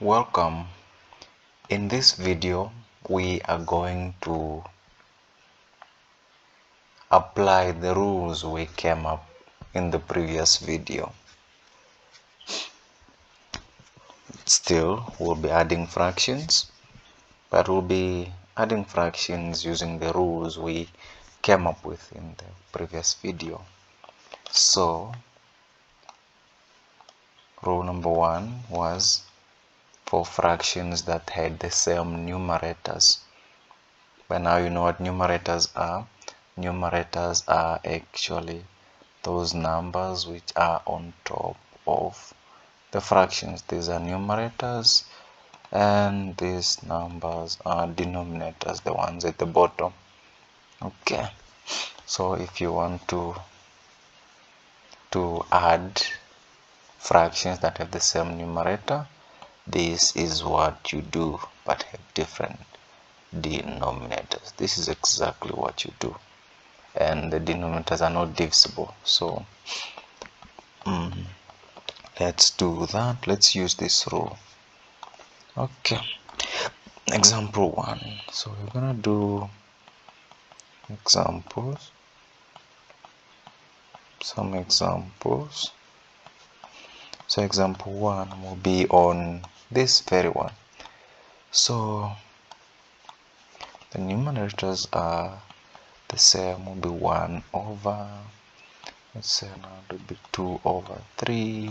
Welcome. In this video we are going to apply the rules we came up in the previous video. Still, we'll be adding fractions, but we'll be adding fractions using the rules we came up with in the previous video. So rule number 1 was for fractions that had the same numerators. By now you know what numerators are. Numerators are actually those numbers which are on top of the fractions. These are numerators and these numbers are denominators, the ones at the bottom. Okay, so if you want to add fractions that have the same numerator, this is what you do, but have different denominators. This is exactly what you do, and the denominators are not divisible. So let's do that. Let's use this rule. Okay, example 1. So we're gonna do examples, some examples. So example 1 will be on this very one. So the numerators are the same, will be 1 over, let's say now it will be 2 over 3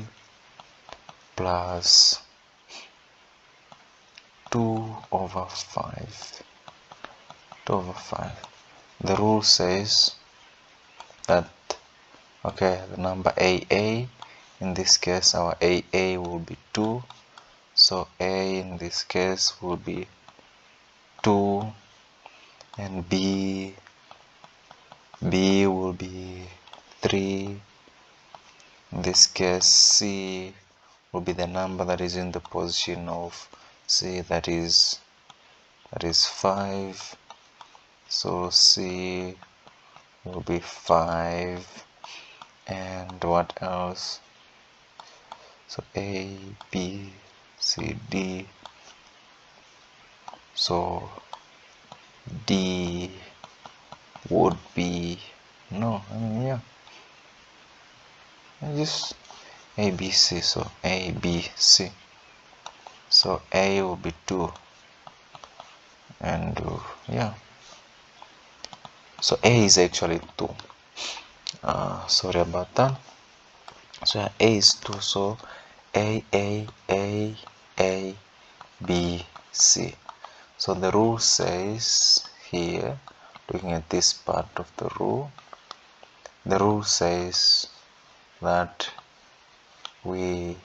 plus 2 over 5. 2 over 5. The rule says that, okay, the number AA, in this case our AA will be 2, so A in this case will be 2, and B will be 3. In this case C will be the number that is in the position of C, that is 5, so C will be 5. And what else? So A, B, C, D, so D would be, just A, B, C, so A, B, C. So A will be 2, and so A is actually 2. Sorry about that. So A is 2, so A, B, C. So the rule says here, looking at this part of the rule says that to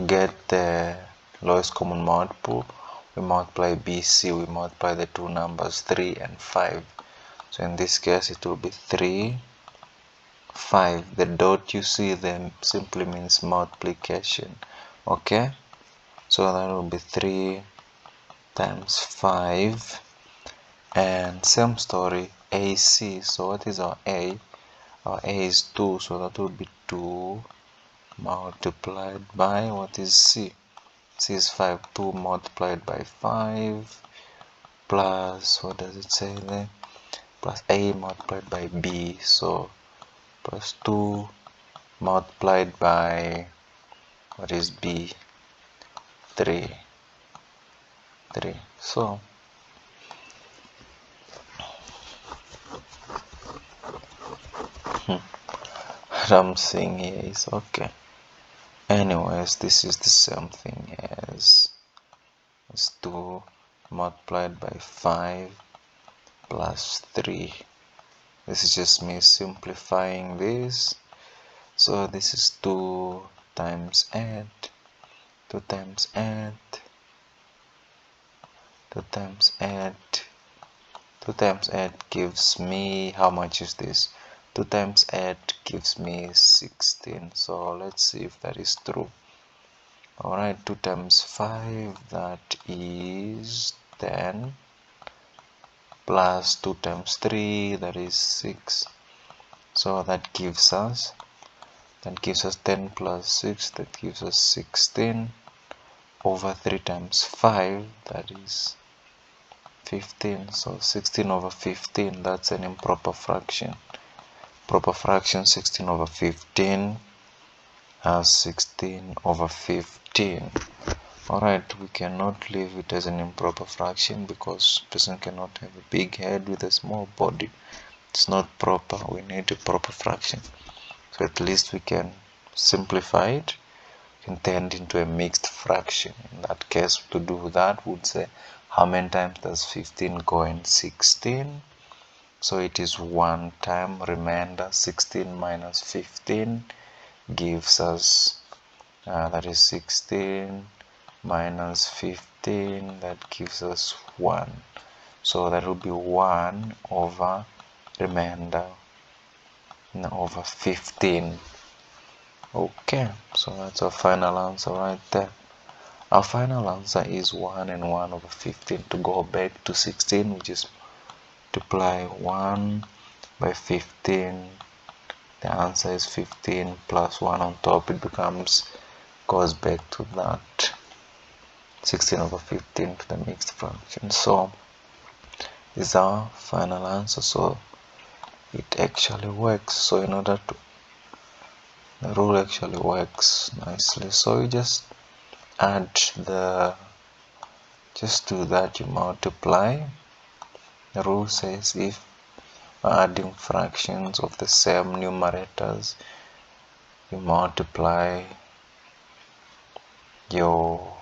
get the lowest common multiple, we multiply BC, we multiply the two numbers 3 and 5. So in this case it will be 3, 5. The dot you see there simply means multiplication. Okay, so that will be 3 times 5, and same story, AC. So what is our A? Our A is 2, so that will be 2 multiplied by, what is C? C is 5. 2 multiplied by 5 plus, what does it say there? Plus A multiplied by B, so plus 2 multiplied by, what is B? 3. So what I'm saying here is okay. Anyways, this is the same thing as 2 multiplied by 5 plus 3. This is just me simplifying this. So this is 2 times 8, 2 times 8, 2 times 8, 2 times 8 gives me, how much is this? 2 times 8 gives me 16. So let's see if that is true. Alright, 2 times 5, that is 10, plus 2 times 3, that is 6. So that gives us that gives us 10 plus 6, that gives us 16 over 3 times 5, that is 15. So 16 over 15, that's an improper fraction. Proper fraction 16 over 15 has 16 over 15. Alright, we cannot leave it as an improper fraction because person cannot have a big head with a small body. It's not proper. We need a proper fraction. So at least we can simplify it, we can turn it into a mixed fraction. In that case, to do that, we would say how many times does 15 go in 16? So it is 1 time. Remainder 16 minus 15 gives us that is 16 minus 15, that gives us 1. So that will be 1 over remainder over 15. Okay, so that's our final answer right there. Our final answer is 1 and 1 over 15. To go back to 16, we just multiply 1 by 15. The answer is 15 plus 1 on top. It goes back to that 16 over 15 to the mixed fraction. So this is our final answer. So it actually works. So in order to, the rule actually works nicely. So you just add just do that, you multiply. The rule says if adding fractions of the same numerators, you multiply your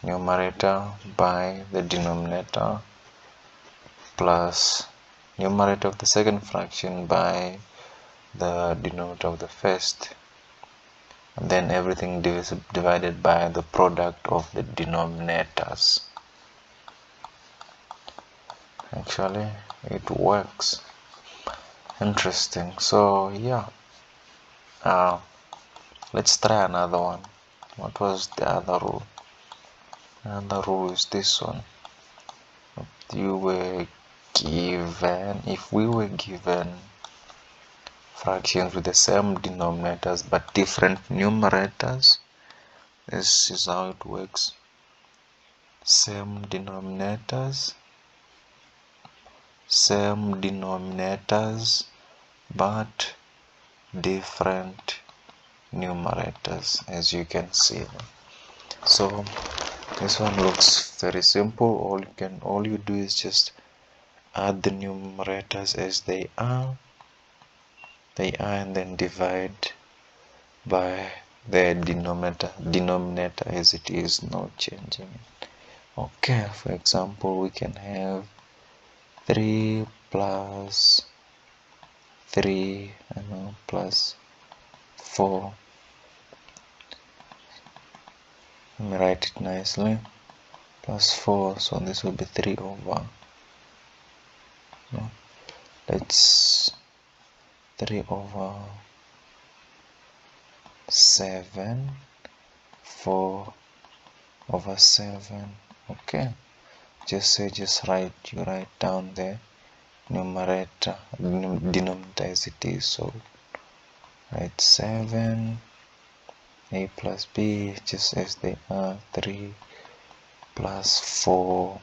numerator by the denominator plus numerator of the second fraction by the denominator of the first, and then everything divided by the product of the denominators. Actually, it works. Interesting. So yeah, let's try another one. What was the other rule? Another rule is this one. If we were given fractions with the same denominators but different numerators, this is how it works. Same denominators but different numerators, as you can see. So this one looks very simple. All you do is just add the numerators as they are and then divide by the denominator as it is, not changing it. Okay, for example, we can have 3 plus 3 plus 4. Let me write it nicely. Plus 4, so this will be 3 over let's 3 over 7, 4 over 7. Okay, you write down the numerator, denominator as it is. So write 7, a plus b just as they are, 3 plus 4,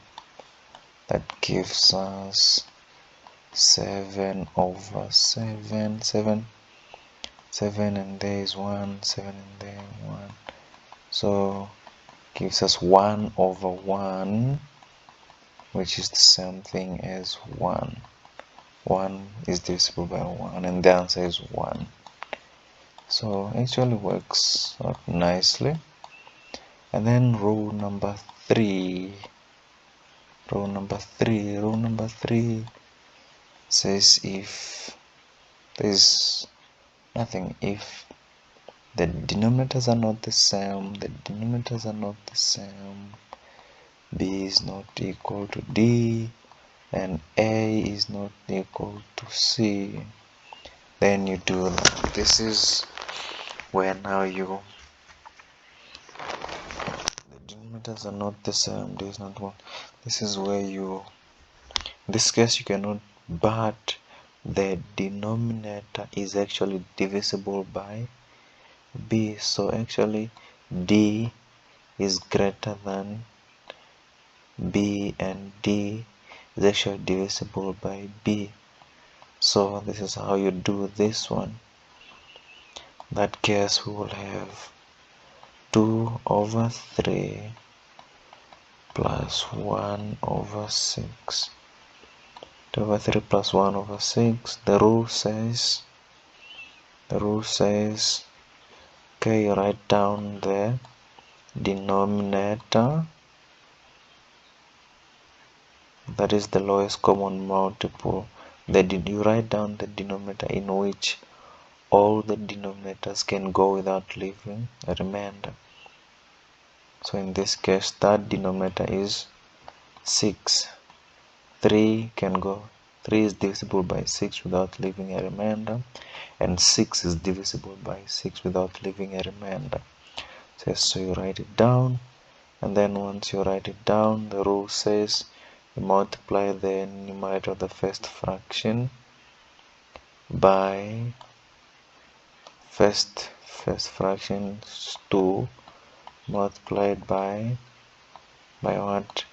that gives us 7 over 7, 7 and there is 1, 7 and there 1, so gives us 1 over 1, which is the same thing as 1. 1 is divisible by 1 and the answer is 1. So actually works out nicely. And then rule number 3 says if there's nothing, if the denominators are not the same, b is not equal to d and a is not equal to c, then you do that. This is where now the denominators are not the same, there is not one. This is where in this case you cannot, but the denominator is actually divisible by b. So actually d is greater than b, and d is actually divisible by b. So this is how you do this one. In that case, we will have 2 over 3 plus 1 over 6. 2 over 3 plus 1 over 6. The rule says, okay, you write down the denominator, that is the lowest common multiple. You write down the denominator in which all the denominators can go without leaving a remainder. So in this case, that denominator is 6. 3 is divisible by 6 without leaving a remainder, and 6 is divisible by 6 without leaving a remainder. So you write it down, and then once you write it down, the rule says you multiply the numerator of the first fraction by first fraction 2 multiplied by what?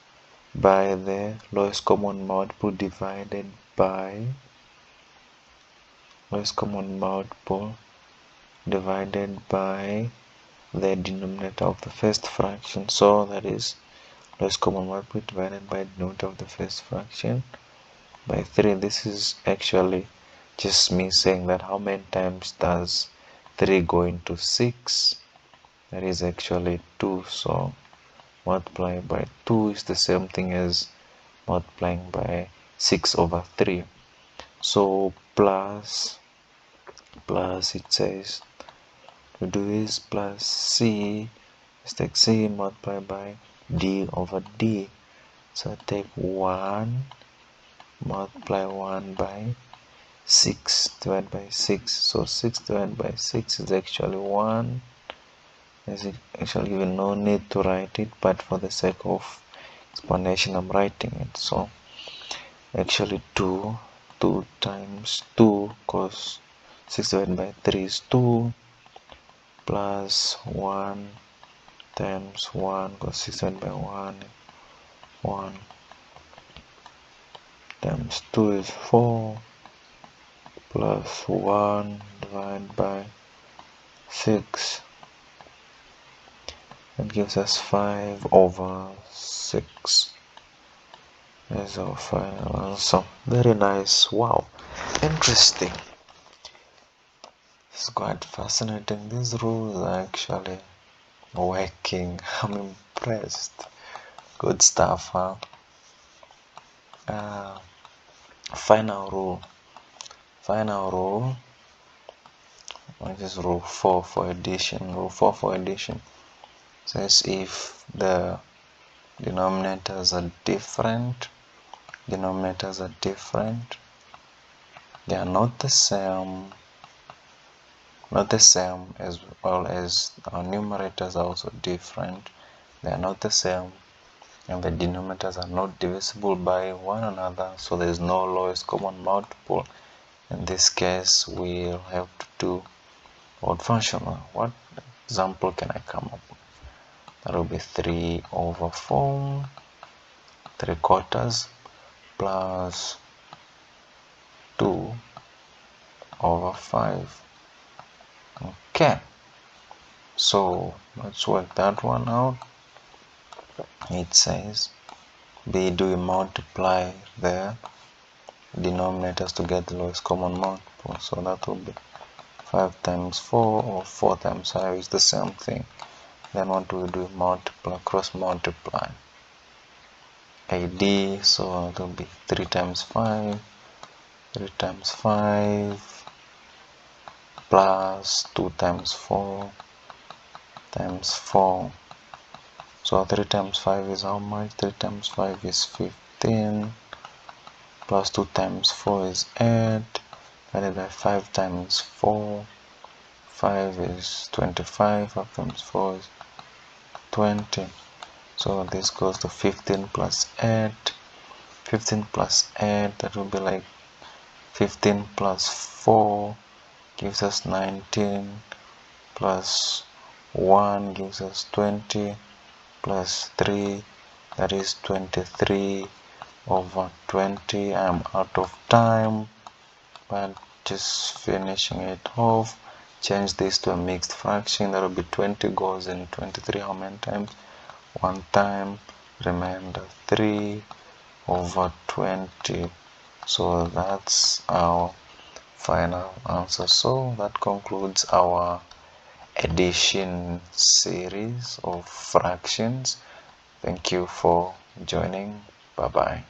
By the lowest common multiple divided by the denominator of the first fraction. So that is lowest common multiple divided by the denominator of the first fraction by 3. This is actually just me saying that how many times does 3 go into 6? That is actually 2. So multiplying by 2 is the same thing as multiplying by 6 over 3. So plus it says to do is plus c, let's take c multiplied by d over d. So take 1 multiply 1 by 6 divided by 6. So 6 divided by 6 is actually 1. There's actually even no need to write it, but for the sake of explanation I'm writing it. So actually 2 times 2, because 6 divided by 3 is 2, plus 1 times 1, because 6 divided by 1 times 2 is 4, plus 1 divided by 6, that gives us 5 over 6. That's our final answer. Very nice. Wow, interesting. It's quite fascinating. These rules are actually working. I'm impressed. Good stuff, huh? Final rule, which is rule 4 for addition. Rule 4 for addition says if the denominators are different, they are not the same as well as our numerators are also different. They are not the same, and the denominators are not divisible by one another, so there is no lowest common multiple. In this case, we'll have to do odd function. What example can I come up with? That will be 3 over 4 3/4 plus 2 over 5. Okay, so let's work that one out. It says B, do we multiply the denominators to get the lowest common multiple? So that will be 5 times 4, or 4 times 5 is the same thing. Then what do we do? Cross multiply AD, so it will be 3 times 5 plus 2 times 4 times 4. So 3 times 5 is how much? 3 times 5 is 15, plus 2 times 4 is 8, divided by 5 times 4, 5 is 25, 5 times 4 is 20. So this goes to 15 plus 8, that will be like 15 plus 4 gives us 19, plus 1 gives us 20 plus 3, that is 23 over 20. I am out of time, but just finishing it off. Change this to a mixed fraction. That will be 20 goes in 23 how many times? 1 time. Remainder 3 over 20. So that's our final answer. So that concludes our addition series of fractions. Thank you for joining. Bye bye.